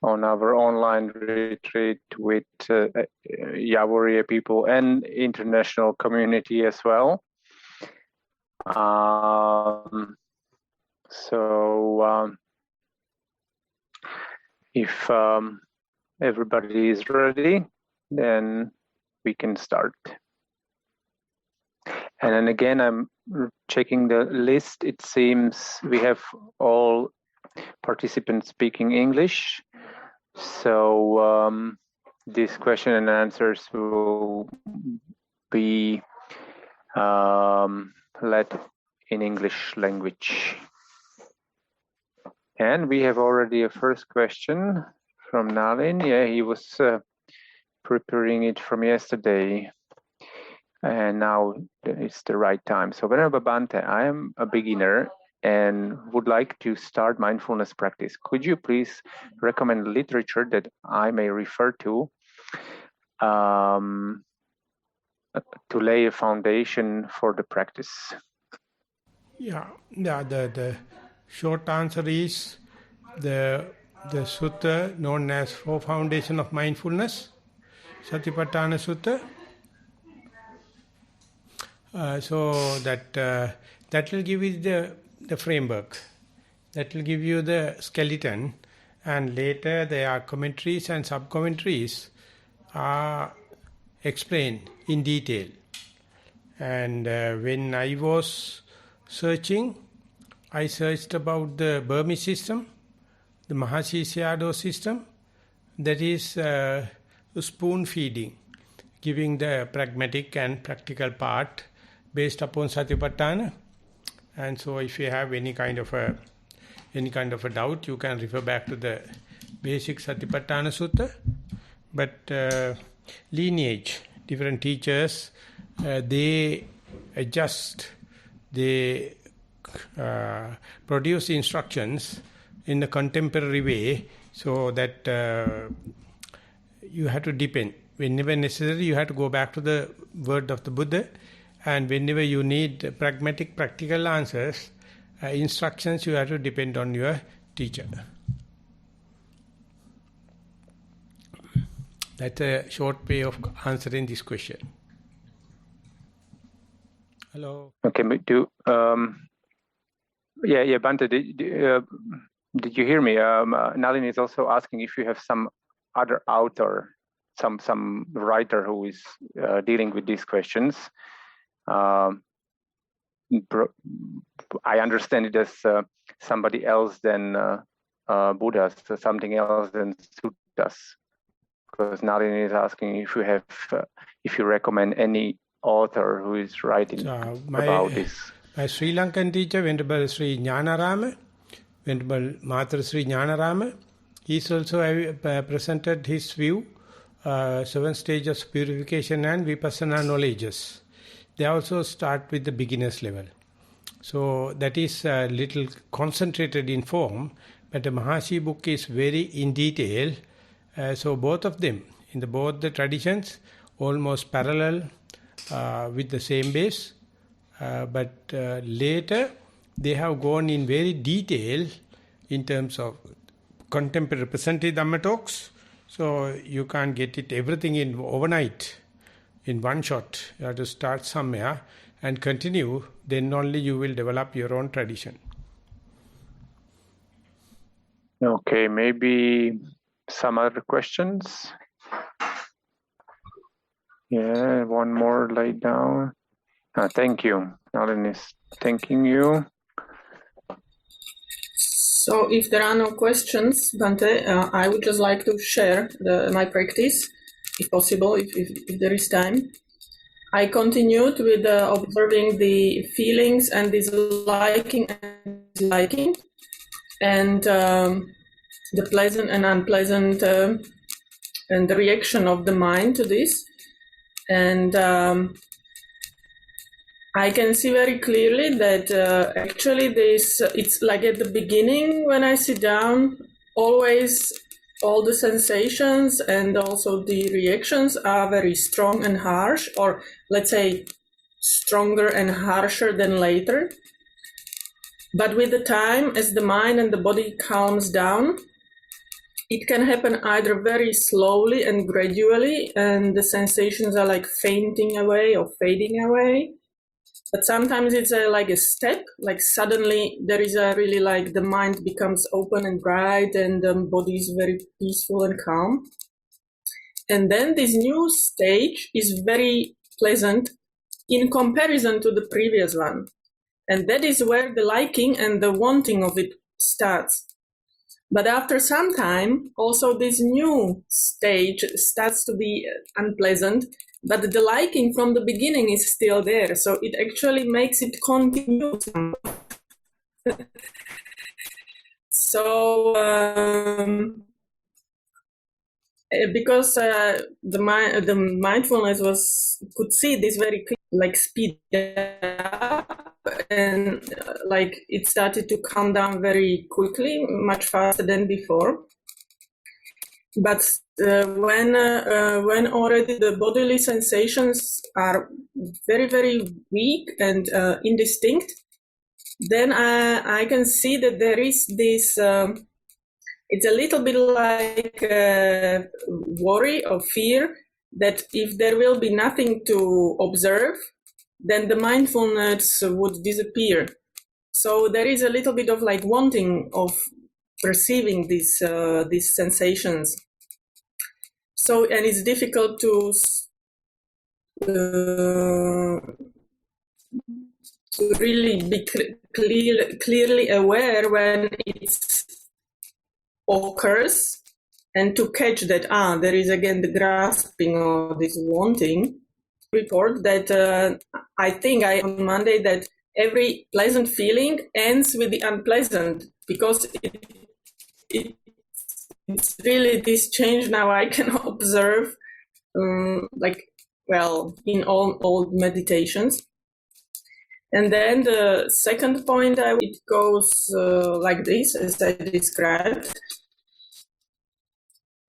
on our online retreat with Yavoriya people and international community as well. If everybody is ready, then we can start. And then again, I'm checking the list. It seems we have all participants speaking English. So this question and answers will be led in English language. And we have already a first question from Nalin. Yeah, he was preparing it from yesterday. And now it's the right time. So Venerable Bhante, I am a beginner and would like to start mindfulness practice. Could you please recommend literature that I may refer to lay a foundation for the practice? Yeah, the short answer is the sutta known as Four Foundation of Mindfulness, Satipatthana Sutta. So that will give you the framework, that will give you the skeleton, and later there are commentaries and sub-commentaries are explained in detail. And when I was searching, I searched about the Burmese system, the Maha system, that is spoon feeding, giving the pragmatic and practical part based upon Satipatthana. And so if you have any kind of a doubt, you can refer back to the basic Satipatthana Sutta. But lineage, different teachers, they adjust, they produce instructions in a contemporary way, so that you have to depend. Whenever necessary, you have to go back to the word of the Buddha, and whenever you need pragmatic, practical answers, instructions, you have to depend on your teacher. That's a short way of answering this question. Hello. Okay, Bhante, did you hear me? Nalin is also asking if you have some other author, some writer who is dealing with these questions. I understand it as somebody else than Buddhas, something else than suttas. Because Nalin is asking if you recommend any author who is writing about this. My Sri Lankan teacher, Venerable Sri Jnanarama, Venerable Matra Sri Jnanarama, he's also presented his view, 7 stages of purification and vipassana knowledges. They also start with the beginner's level. So that is a little concentrated in form, but the Mahasi book is very in detail. So both of them, in both the traditions, almost parallel with the same base. But later, they have gone in very detail in terms of contemporary representative Dhamma talks. So you can't get it everything in overnight, in one shot. You have to start somewhere and continue. Then only you will develop your own tradition. Okay, maybe some other questions? Yeah, one more laid down. Thank you. Nalin is thanking you. So if there are no questions, Bhante, I would just like to share my practice, if possible, if there is time. I continued with observing the feelings and disliking and disliking, and the pleasant and unpleasant and the reaction of the mind to this. And I can see very clearly that actually it's like at the beginning when I sit down, always all the sensations and also the reactions are very strong and harsh, or let's say stronger and harsher than later. But with the time, as the mind and the body calms down, it can happen either very slowly and gradually, and the sensations are like fainting away or fading away. But sometimes it's like a step, like suddenly there is a really like the mind becomes open and bright and the body is very peaceful and calm. And then this new stage is very pleasant in comparison to the previous one. And that is where the liking and the wanting of it starts. But after some time, also this new stage starts to be unpleasant, but the liking from the beginning is still there. So it actually makes it continue. So because the mindfulness could see this very quick, like speed up, and like it started to calm down very quickly, much faster than before. But when already the bodily sensations are very, very weak and indistinct, then I can see that there is this, it's a little bit like worry or fear that if there will be nothing to observe, then the mindfulness would disappear. So there is a little bit of like wanting of perceiving these sensations. So, and it's difficult to really be clearly aware when it occurs, and to catch that, there is again the grasping or this wanting. Report that I think on Monday that every pleasant feeling ends with the unpleasant, because it's really this change now I can observe, in all meditations. And then the second point, it goes like this, as I described.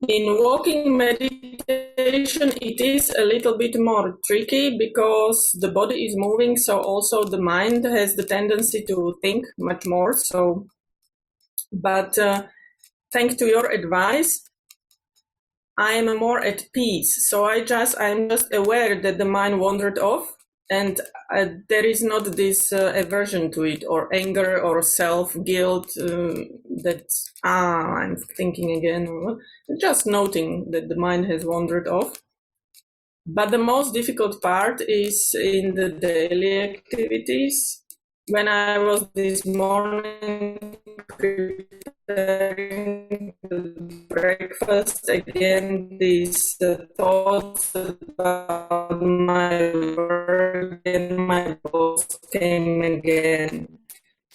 In walking meditation, it is a little bit more tricky because the body is moving, so also the mind has the tendency to think much more. So, but thanks to your advice, I am more at peace. So I'm just aware that the mind wandered off, and there is not this aversion to it, or anger, or self-guilt that I'm thinking again. Just noting that the mind has wandered off. But the most difficult part is in the daily activities. When I was this morning preparing the breakfast, again, these thoughts about my work and my boss came again.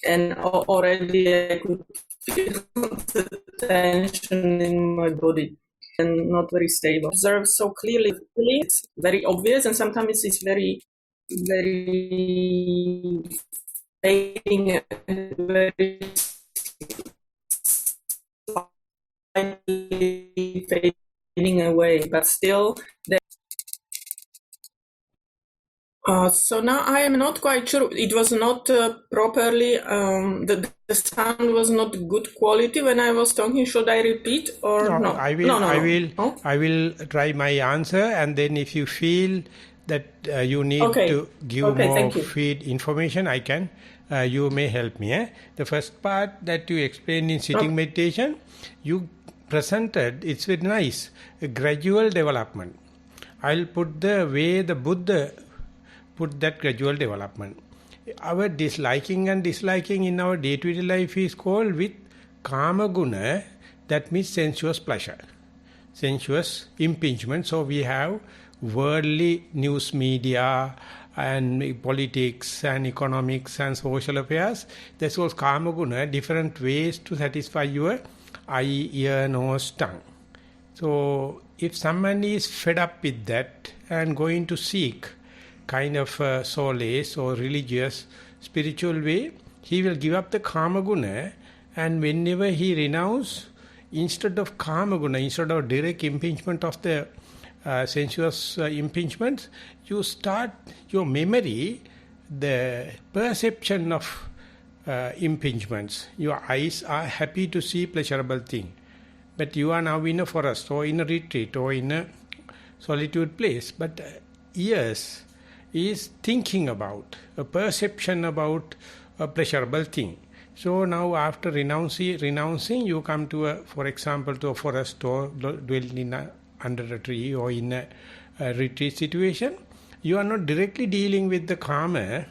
And already I could feel the tension in my body and not very stable. Observe so clearly, it's very obvious, and sometimes it's very, very fading, very slightly fading away, but still there. So now I am not quite sure. It was not properly, the sound was not good quality when I was talking. Should I repeat or no? I will try my answer, and then if you feel that you need to give more feed information, I can. You may help me. The first part that you explained in sitting meditation, you presented, it's very nice, a gradual development. I'll put the way the Buddha put that gradual development. Our disliking and disliking in our day-to-day life is called with kama guna, that means sensuous pleasure, sensuous impingement. So we have worldly news media and politics and economics and social affairs. This was kama guna, different ways to satisfy your eye, ear, nose, tongue. So if someone is fed up with that and going to seek kind of solace or religious, spiritual way, he will give up the kama guna, and whenever he renounce, instead of kama guna, instead of direct impingement of the sensuous impingements, you start your memory, the perception of impingements. Your eyes are happy to see pleasurable thing. But you are now in a forest or in a retreat or in a solitude place. But ears is thinking about, a perception about a pleasurable thing. So now after renouncing, you come to for example, to a forest or dwell under a tree or in a retreat situation. You are not directly dealing with the kama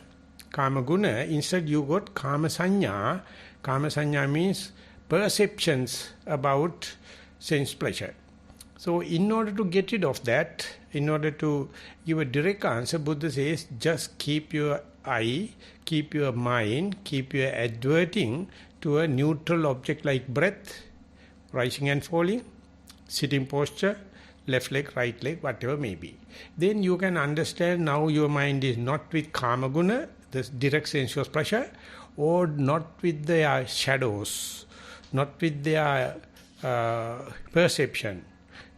guna. Instead you got kama sanya. Kama sanya means perceptions about sense pleasure. So in order to get rid of that, in order to give a direct answer, Buddha says, just keep your eye, keep your mind, keep your adverting to a neutral object like breath, rising and falling, sitting posture, left leg, right leg, whatever may be. Then you can understand now your mind is not with kama guna, the direct sensuous pleasure, or not with their shadows, not with their perception,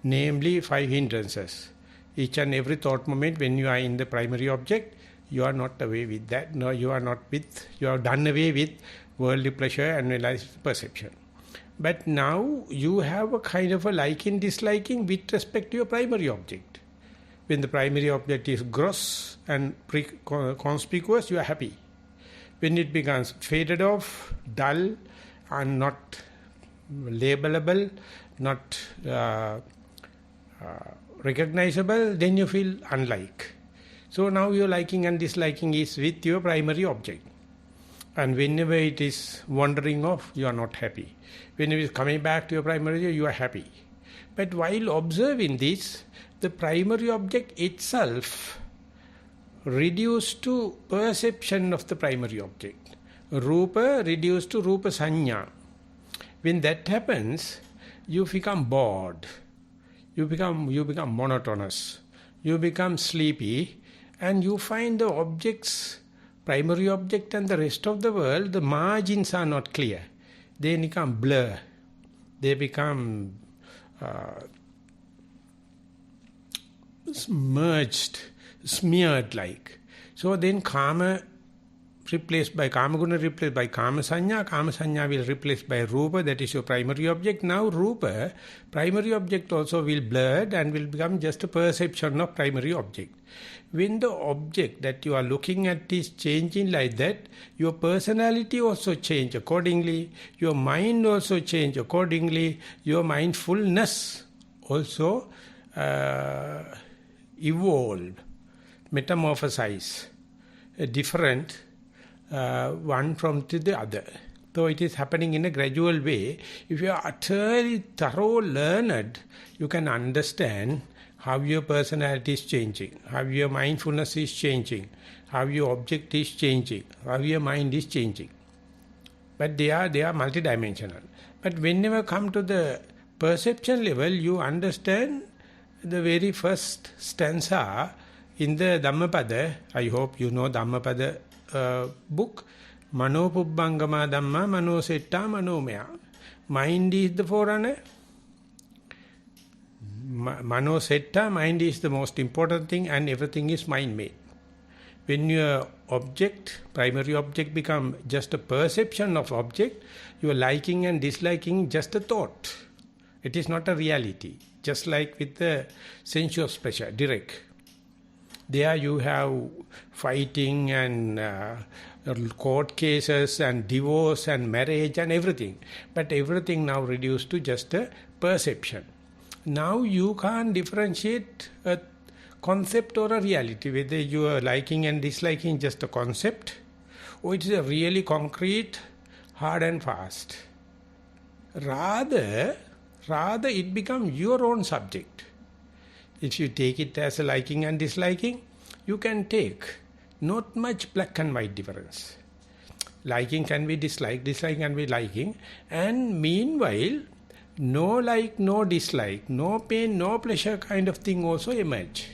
namely 5 hindrances. Each and every thought moment when you are in the primary object, you are not away with that. No, you are done away with worldly pleasure and realized perception. But now you have a kind of a liking, disliking with respect to your primary object. When the primary object is gross and conspicuous, you are happy. When it becomes faded off, dull, and not labelable, not recognizable, then you feel unlike. So now your liking and disliking is with your primary object. And whenever it is wandering off, you are not happy. When it is coming back to your primary, you are happy. But while observing this, the primary object itself reduced to perception of the primary object. Rupa reduced to rupa sanya. When that happens, you become bored. You become monotonous. You become sleepy, and you find the objects, primary object and the rest of the world, the margins are not clear. They become blur. They become merged, smeared like. So then kama replaced by kama guna, replaced by kama sanya will replace by rupa, that is your primary object. Now rupa, primary object also will blurred and will become just a perception of primary object. When the object that you are looking at is changing like that, your personality also change accordingly, your mind also change accordingly, your mindfulness also evolve, metamorphosize, different one from to the other. Though it is happening in a gradual way, if you are utterly thorough learned, you can understand how your personality is changing, how your mindfulness is changing, how your object is changing, how your mind is changing. But they are multidimensional. But whenever come to the perception level, you understand the very first stanza in the Dhammapada. I hope you know Dhammapada book. Mano pubbangama dhamma mano setta manomaya. Mind is the forerunner. Mano setta, mind is the most important thing, and everything is mind-made. When your object, primary object, become just a perception of object, your liking and disliking just a thought. It is not a reality. Just like with the sensuous pleasure, direct. There you have fighting and court cases and divorce and marriage and everything. But everything now reduced to just a perception. Now you can't differentiate a concept or a reality, whether you are liking and disliking just a concept, or it is a really concrete, hard and fast. Rather it becomes your own subject. If you take it as a liking and disliking, you can take not much black and white difference. Liking can be dislike, dislike can be liking, and meanwhile, no like, no dislike, no pain, no pleasure kind of thing also emerge.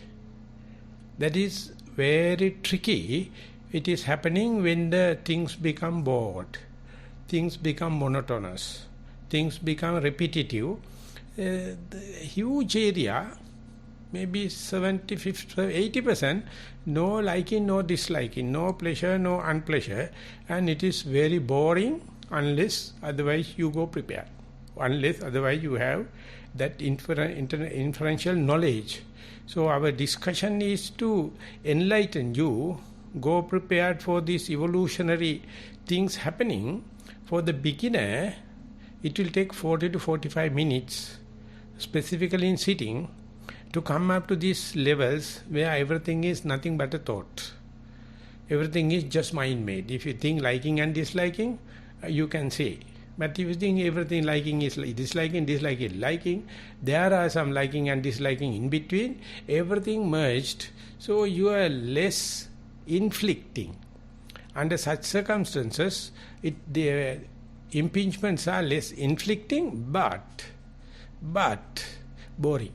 That is very tricky. It is happening when the things become bored, things become monotonous, things become repetitive. The huge area, maybe 70, 50, 80%, no liking, no disliking, no pleasure, no unpleasure, and it is very boring unless otherwise you go prepared. unless otherwise you have that inferential knowledge. So our discussion is to enlighten you, go prepared for these evolutionary things happening. For the beginner, it will take 40 to 45 minutes, specifically in sitting, to come up to these levels where everything is nothing but a thought. Everything is just mind-made. If you think liking and disliking, you can say. But if you think everything liking is disliking, disliking, liking, there are some liking and disliking in between, everything merged, so you are less inflicting. Under such circumstances, the impingements are less inflicting, but boring,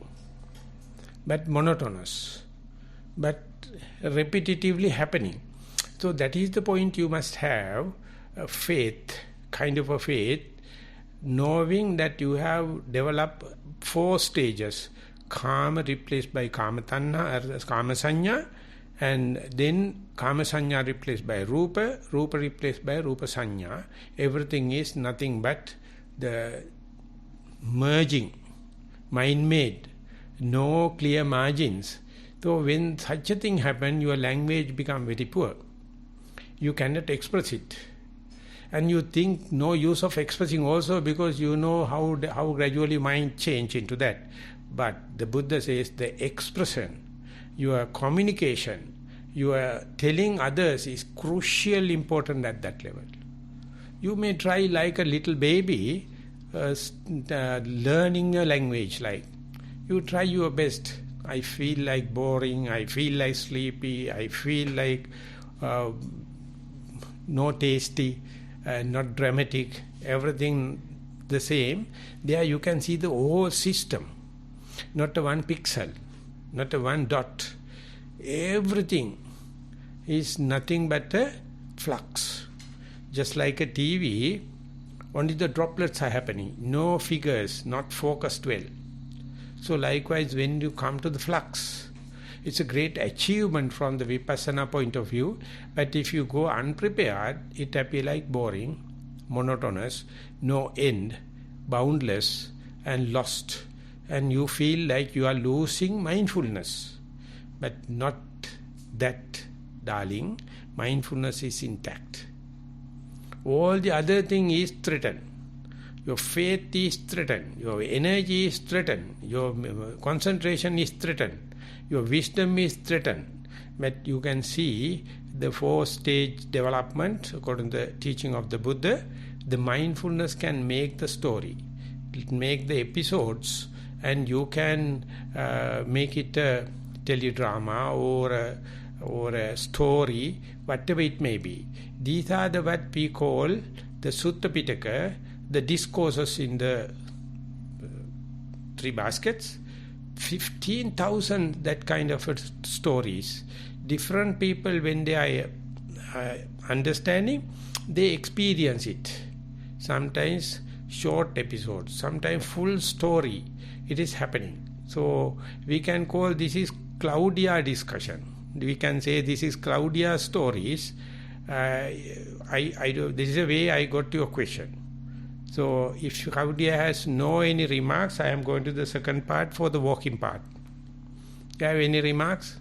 but monotonous, but repetitively happening. So that is the point. You must have a faith, kind of a faith, knowing that you have developed 4 stages. Kama replaced by kama tanha, or kama sanya, and then kama sanya replaced by rupa, rupa replaced by rupa sanya. Everything is nothing but the merging, mind-made, no clear margins. So when such a thing happens, your language becomes very poor. You cannot express it. And you think no use of expressing also, because you know how gradually mind change into that. But the Buddha says the expression, your communication, your telling others is crucially important at that level. You may try like a little baby learning a language, like you try your best. I feel like boring, I feel like sleepy, I feel like no tasty, not dramatic, everything the same. There you can see the whole system, not a one pixel, not a one dot. Everything is nothing but a flux. Just like a TV, only the droplets are happening, no figures, not focused well. So likewise, when you come to the flux, it's a great achievement from the Vipassana point of view. But if you go unprepared, it appears like boring, monotonous, no end, boundless and lost. And you feel like you are losing mindfulness. But not that, darling. Mindfulness is intact. All the other thing is threatened. Your faith is threatened. Your energy is threatened. Your concentration is threatened. Your wisdom is threatened. But you can see the 4-stage development, according to the teaching of the Buddha. The mindfulness can make the story, make the episodes, and you can make it a teledrama or a story, whatever it may be. These are the what we call the Sutta Pitaka, the discourses in the 3 baskets. 15,000 that kind of stories. Different people, when they are understanding, they experience it. Sometimes short episodes, sometimes full story. It is happening. So we can call this is Claudia discussion. We can say this is Claudia stories. This is the way I got to your question. So if Claudia has no any remarks, I am going to the second part for the walking part. Do you have any remarks?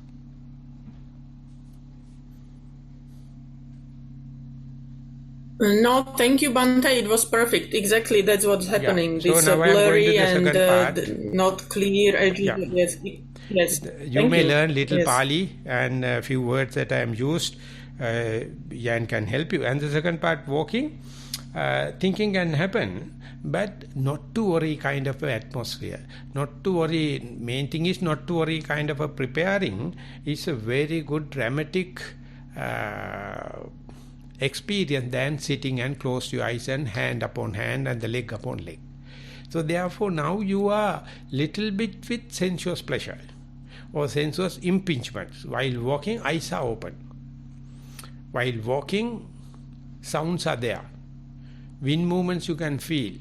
No, thank you, Bante. It was perfect. Exactly, that's what's happening. Yeah. So this now blurry and not clear. Yeah. Yes. You may learn little Pali and a few words that I am used. Jan can help you. And the second part, walking. Thinking can happen, but not to worry kind of atmosphere. Not to worry. Main thing is not to worry kind of a preparing. It's a very good dramatic experience than sitting and close your eyes and hand upon hand and the leg upon leg. So therefore now you are little bit with sensuous pleasure or sensuous impingements. While walking, eyes are open. While walking, sounds are there. Wind movements you can feel.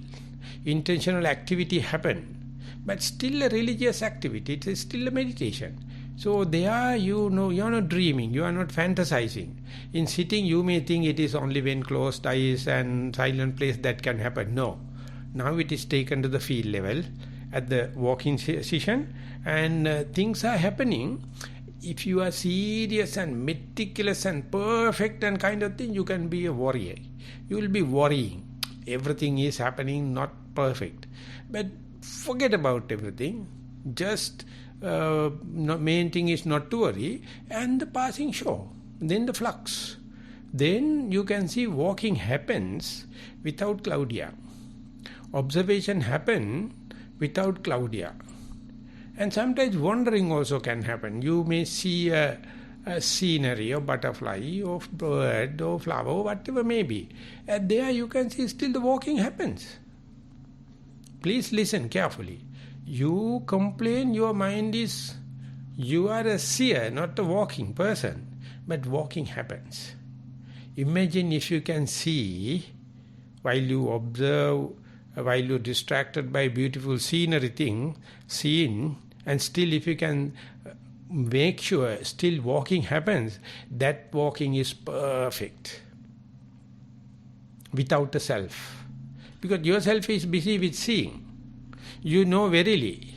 Intentional activity happen. But still a religious activity. It is still a meditation. So there you know you are not dreaming. You are not fantasizing. In sitting you may think it is only when closed eyes and silent place that can happen. No. Now it is taken to the field level at the walking session, and things are happening. If you are serious and meticulous and perfect and kind of thing, you can be a warrior. You will be worrying. Everything is happening not perfect. But forget about everything. Just main thing is not to worry, and the passing show. Then the flux. Then you can see walking happens without Claudia. Observation happen without Claudia. And sometimes wandering also can happen. You may see a scenery or butterfly or bird or flower or whatever may be. And there you can see still the walking happens. Please listen carefully. You complain your mind is, you are a seer, not a walking person. But walking happens. Imagine if you can see, while you observe, while you're distracted by beautiful scene, and still if you can make sure still walking happens, that walking is perfect. Without a self. Because yourself is busy with seeing. You know verily.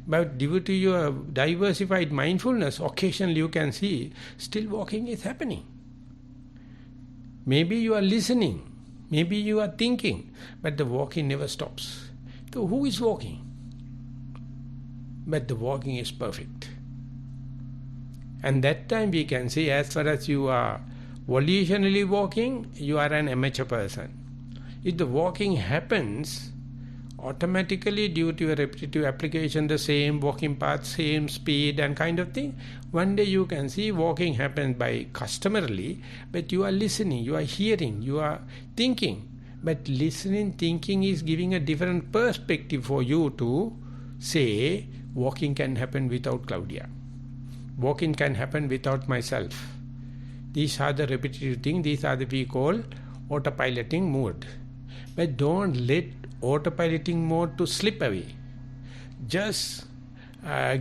But due to your diversified mindfulness, occasionally you can see still walking is happening. Maybe you are listening. Maybe you are thinking. But the walking never stops. So who is walking? But the walking is perfect. And that time we can say, as far as you are volitionally walking, you are an amateur person. If the walking happens automatically due to a repetitive application, the same walking path, same speed and kind of thing, one day you can see walking happens by customarily, but you are listening, you are hearing, you are thinking. But listening, thinking is giving a different perspective for you to say, walking can happen without Claudia. Walking can happen without myself. These are the repetitive things, these are the we call autopiloting mode. But don't let autopiloting mode to slip away. Just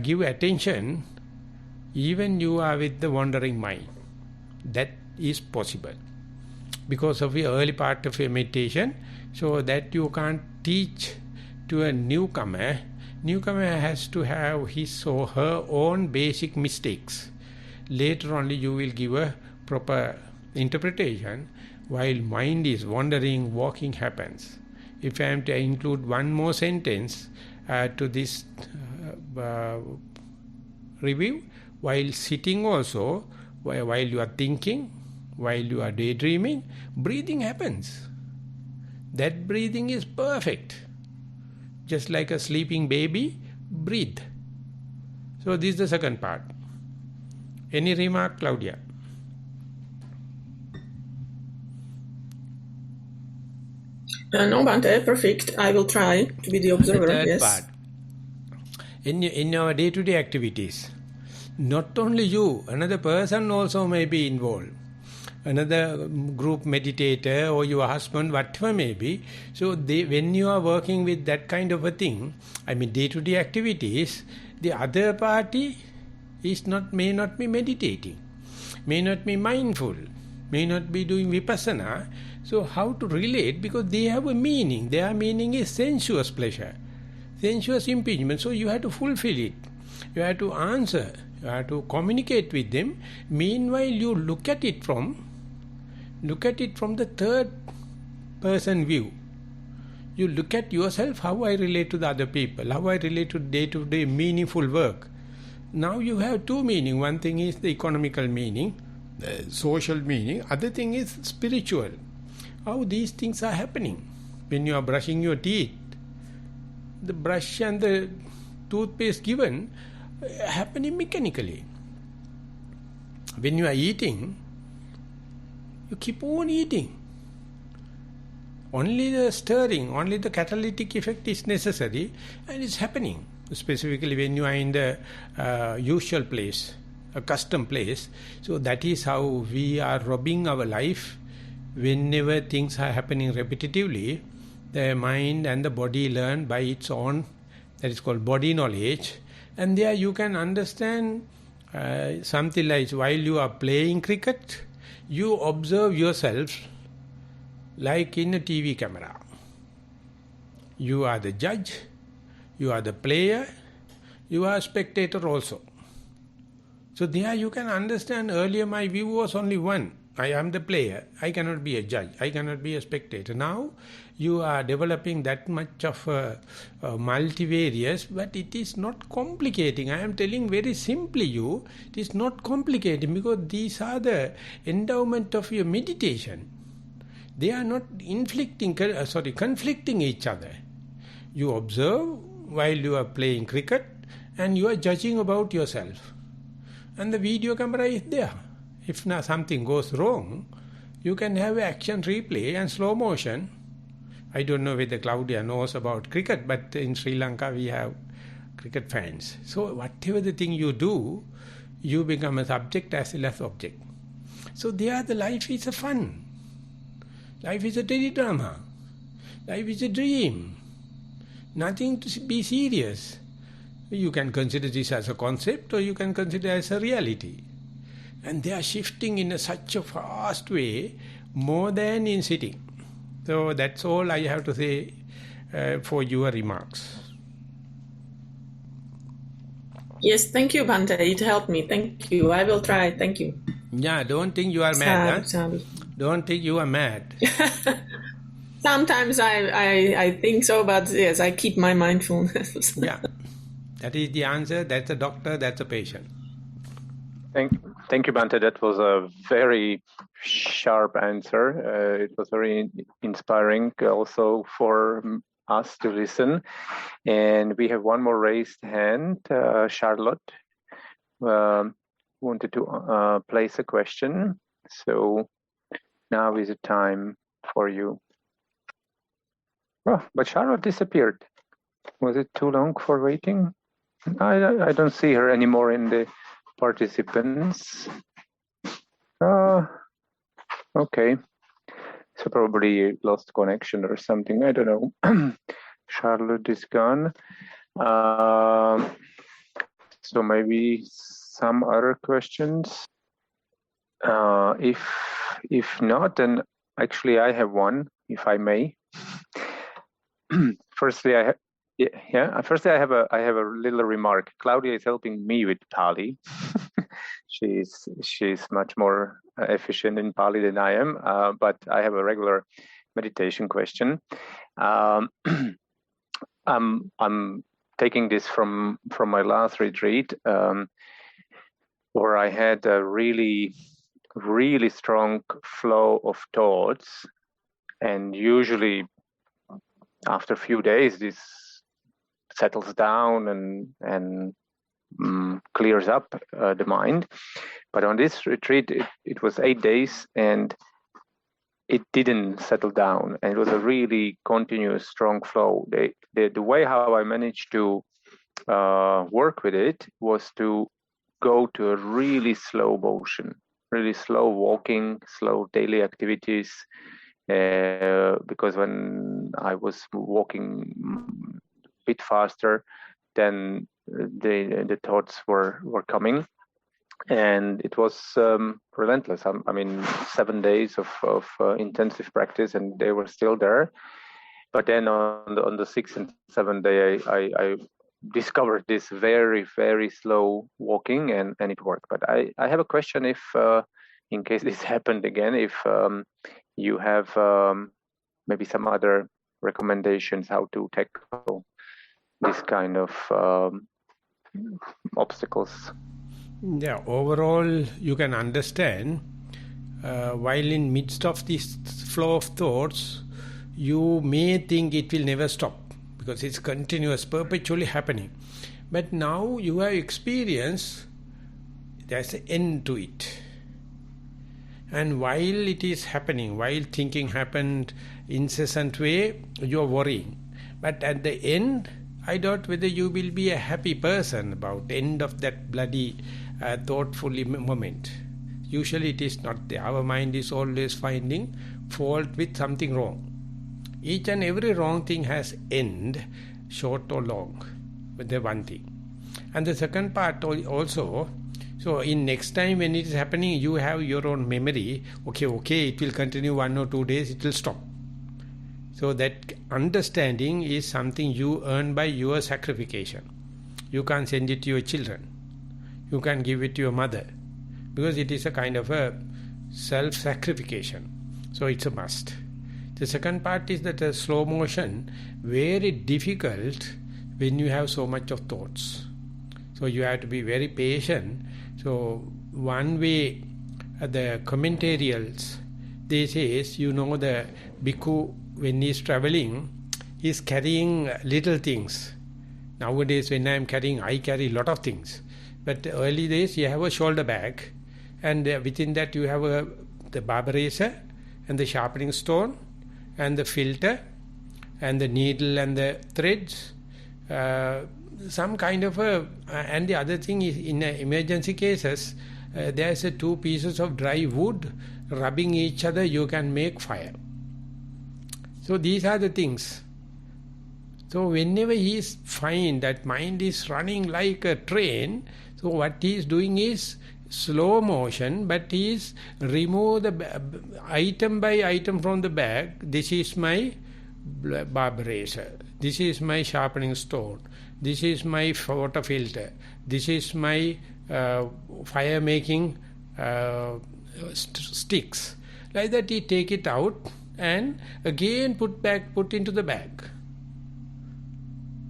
give attention even you are with the wandering mind. That is possible. Because of the early part of your meditation, so that you can't teach to a newcomer. Newcomer has to have his or her own basic mistakes. Later only you will give a proper interpretation. While mind is wandering, walking happens. If I am to include one more sentence to this review, while sitting also, while you are thinking, while you are daydreaming, breathing happens. That breathing is perfect. Just like a sleeping baby, breathe. So this is the second part. Any remark, Claudia? No, Bhante, perfect. I will try to be the observer. The third yes. part. In our day-to-day activities, not only you, another person also may be involved. Another group meditator or your husband, whatever may be. So when you are working with that kind of a thing, I mean day-to-day activities, the other party may not be meditating, may not be mindful, may not be doing vipassana. So how to relate? Because they have a meaning. Their meaning is sensuous pleasure, sensuous impingement. So you have to fulfill it. You have to answer. You have to communicate with them. Meanwhile, you look at it from the third person view. You look at yourself, how I relate to the other people, how I relate to day-to-day meaningful work. Now you have two meaning. One thing is the economical meaning, the social meaning. Other thing is spiritual. How these things are happening. When you are brushing your teeth, the brush and the toothpaste given happening mechanically. When you are eating, you keep on eating. Only the stirring, only the catalytic effect is necessary, and it's happening. Specifically when you are in the usual place, a custom place. So that is how we are robbing our life. Whenever things are happening repetitively, the mind and the body learn by its own, that is called body knowledge. And there you can understand something like while you are playing cricket, you observe yourself like in a TV camera. You are the judge, you are the player, you are a spectator also. So there you can understand, earlier my view was only one. I am the player. I cannot be a judge. I cannot be a spectator. Now you are developing that much of multivarious, but it is not complicating. I am telling very simply you, it is not complicating because these are the endowment of your meditation. They are not conflicting each other. You observe while you are playing cricket and you are judging about yourself. And the video camera is there. If now something goes wrong, you can have action replay and slow motion. I don't know whether Claudia knows about cricket, but in Sri Lanka we have cricket fans. So whatever the thing you do, you become a subject as well as object. So there the life is a fun. Life is a teledrama. Life is a dream. Nothing to be serious. You can consider this as a concept or you can consider it as a reality. And they are shifting in such a fast way, more than in sitting. So that's all I have to say for your remarks. Yes, thank you, Bhante. It helped me. Thank you. I will try. Thank you. Yeah, don't think you are mad. Huh? Don't think you are mad. Sometimes I think so, but yes, I keep my mindfulness. Yeah, that is the answer. That's a doctor, that's a patient. Thank you, Bhante. That was a very sharp answer. It was very inspiring also for us to listen. And we have one more raised hand. Charlotte wanted to place a question. So now is the time for you. Oh, but Charlotte disappeared. Was it too long for waiting? I don't see her anymore in the participants. Okay. So probably lost connection or something. I don't know. Charlotte is gone. So maybe some other questions. If not, then actually I have one, if I may. Firstly, I have a little remark. Claudia is helping me with Pali. she's much more efficient in Pali than I am, but I have a regular meditation question. I'm taking this from my last retreat, where I had a really strong flow of thoughts, and usually after a few days this settles down and clears up the mind. But on this retreat it was 8 days and it didn't settle down, and it was a really continuous strong flow. The way how I managed to work with it was to go to a really slow motion, really slow walking, slow daily activities, because when I was walking a bit faster, then the thoughts were coming, and it was relentless. I mean, 7 days of intensive practice, and they were still there. But then on the 6th and 7th day, I discovered this very slow walking, and it worked. But I have a question, if in case this happened again, if you have maybe some other recommendations how to tackle this kind of obstacles. Yeah, overall you can understand, while in midst of this flow of thoughts, you may think it will never stop because it's continuous, perpetually happening. But now you have experienced there's an end to it. And while it is happening, while thinking happened incessant way, you are worrying. But at the end, I doubt whether you will be a happy person about the end of that bloody thoughtful moment. Usually it is not there. Our mind is always finding fault with something wrong. Each and every wrong thing has end, short or long, but the one thing. And the second part also, so in next time when it is happening, you have your own memory. Okay, it will continue 1 or 2 days, it will stop. So that understanding is something you earn by your sacrification. You can't send it to your children. You can't give it to your mother. Because it is a kind of a self-sacrification. So it's a must. The second part is that a slow motion, very difficult when you have so much of thoughts. So you have to be very patient. So one way, the commentarials, they say, the bhikkhu, when he is traveling, he is carrying little things. Nowadays, when I carry a lot of things. But early days, you have a shoulder bag, and within that you have the barber razor, and the sharpening stone, and the filter, and the needle and the threads, some kind of and the other thing is, in emergency cases, there's 2 pieces of dry wood rubbing each other, you can make fire. So these are the things. So whenever he is find that mind is running like a train, so what he is doing is slow motion, but he is remove the item by item from the bag. This is my barber razor. This is my sharpening stone. This is my water filter. This is my fire making sticks. Like that he take it out and again put into the bag.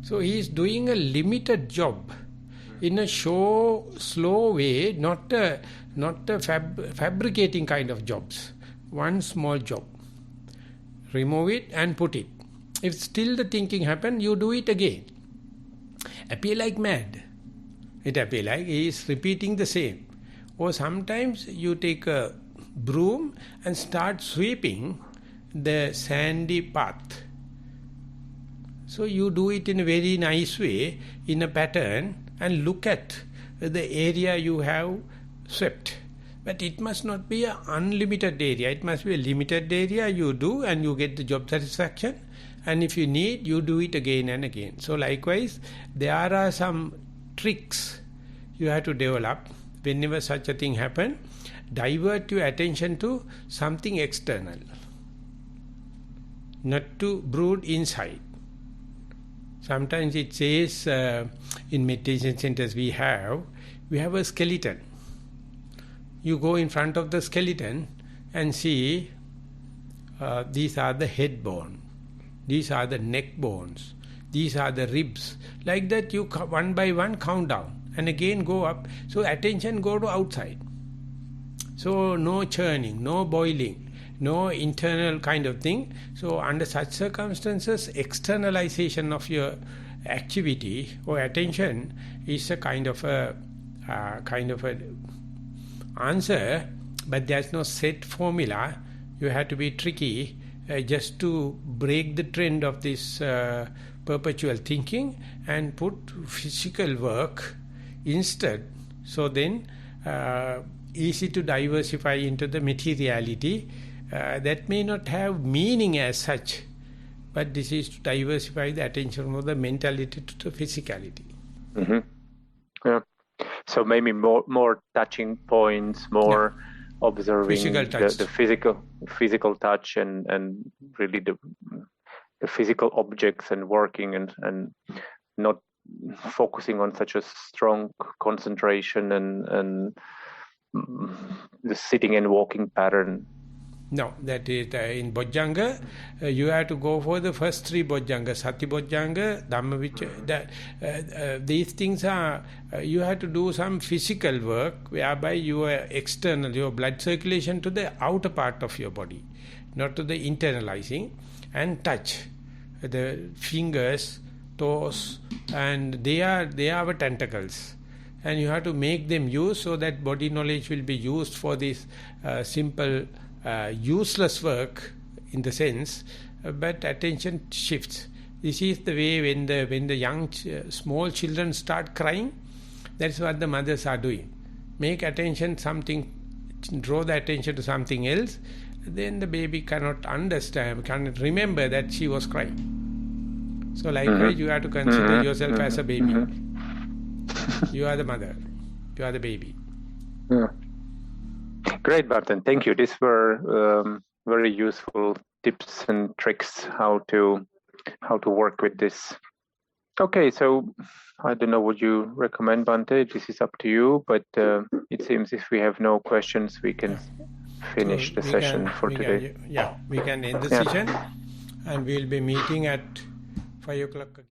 So he is doing a limited job in a slow way, not a fabricating kind of jobs. One small job. Remove it and put it. If still the thinking happen, you do it again. Appear like mad. It appear like he is repeating the same. Or sometimes you take a broom and start sweeping the sandy path. So you do it in a very nice way, in a pattern, and look at the area you have swept. But it must not be an unlimited area. It must be a limited area you do and you get the job satisfaction. And if you need, you do it again and again. So likewise, there are some tricks you have to develop. Whenever such a thing happen, divert your attention to something external. Not to brood inside. Sometimes it says in meditation centers we have a skeleton. You go in front of the skeleton and see these are the head bone, these are the neck bones, these are the ribs. Like that you one by one count down and again go up. So attention go to outside. So no churning, no boiling, no internal kind of thing. So under such circumstances, externalization of your activity or attention is a kind of a answer, but there's no set formula. You have to be tricky just to break the trend of this perpetual thinking and put physical work instead. So then easy to diversify into the materiality. That may not have meaning as such, but this is to diversify the attention from the mentality to the physicality. Mm-hmm. Yeah. So maybe more touching points, more observing the physical touch and really the physical objects and working and not focusing on such a strong concentration and the sitting and walking pattern. No, that is in Bojjhanga, you have to go for the first 3 Bojjhanga, Sati Bojjhanga, Dhammajiva. These things are, you have to do some physical work whereby your external, your blood circulation to the outer part of your body, not to the internalizing, and touch the fingers, toes, and they are our tentacles. And you have to make them use so that body knowledge will be used for this simple useless work in the sense, but attention shifts. This is the way when the young small children start crying, that's what the mothers are doing. Make attention something, draw the attention to something else, then the baby cannot understand, cannot remember that she was crying. So likewise you have to consider yourself as a baby. You are the mother, you are the baby. Great, Barton. Thank you. These were very useful tips and tricks how to work with this. Okay, so I don't know what you recommend, Bhante. This is up to you, but it seems if we have no questions, we can finish the session for today. We can end the session, and we'll be meeting at 5 o'clock again.